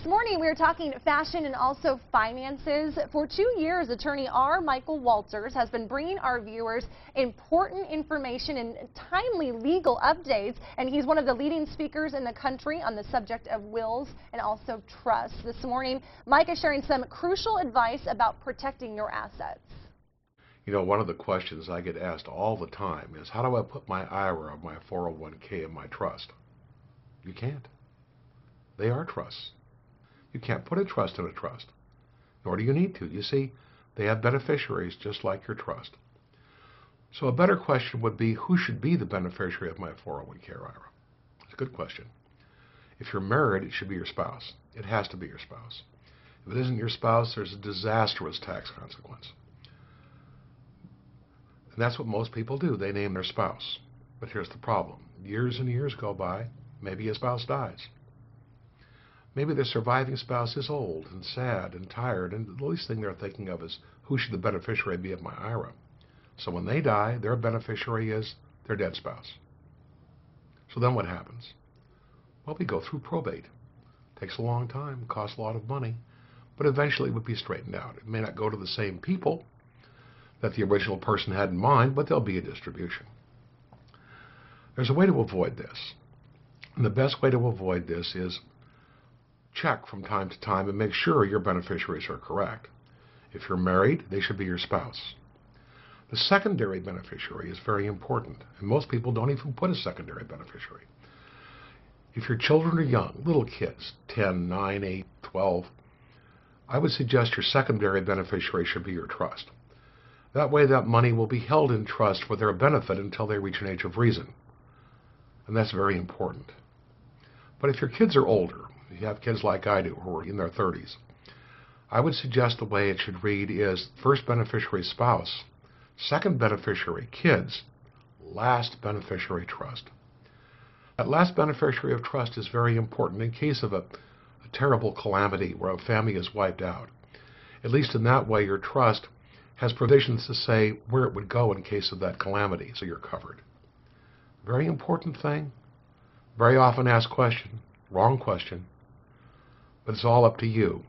morning we are talking fashion and also finances. For 2 years, attorney R. Michael Walters has been bringing our viewers important information and timely legal updates, and he's one of the leading speakers in the country on the subject of wills and also trusts. This morning, Mike is sharing some crucial advice about protecting your assets. You know, one of the questions I get asked all the time is, how do I put my IRA, my 401k, in my trust? You can't. They are trusts. You can't put a trust in a trust, nor do you need to. You see, they have beneficiaries just like your trust. So a better question would be, who should be the beneficiary of my 401k or IRA? It's a good question. If you're married, it should be your spouse. It has to be your spouse. If it isn't your spouse, there's a disastrous tax consequence. And that's what most people do. They name their spouse. But here's the problem. Years and years go by. Maybe a spouse dies. Maybe the surviving spouse is old and sad and tired, and the least thing they're thinking of is, who should the beneficiary be of my IRA? So when they die, their beneficiary is their dead spouse. So then what happens? Well, we go through probate. It takes a long time, costs a lot of money, but eventually it would be straightened out. It may not go to the same people that the original person had in mind, but there'll be a distribution. There's a way to avoid this. And the best way to avoid this is check from time to time and make sure your beneficiaries are correct. If you're married, they should be your spouse. The secondary beneficiary is very important, and most people don't even put a secondary beneficiary. If your children are young, little kids, 10, 9, 8, 12, I would suggest your secondary beneficiary should be your trust. That way that money will be held in trust for their benefit until they reach an age of reason. And that's very important. But if your kids are older, if you have kids like I do who are in their 30s, I would suggest the way it should read is first beneficiary spouse, second beneficiary kids, last beneficiary trust. That last beneficiary of trust is very important in case of a terrible calamity where a family is wiped out. At least in that way your trust has provisions to say where it would go in case of that calamity, so you're covered. Very important thing, very often asked question, wrong question, but it's all up to you.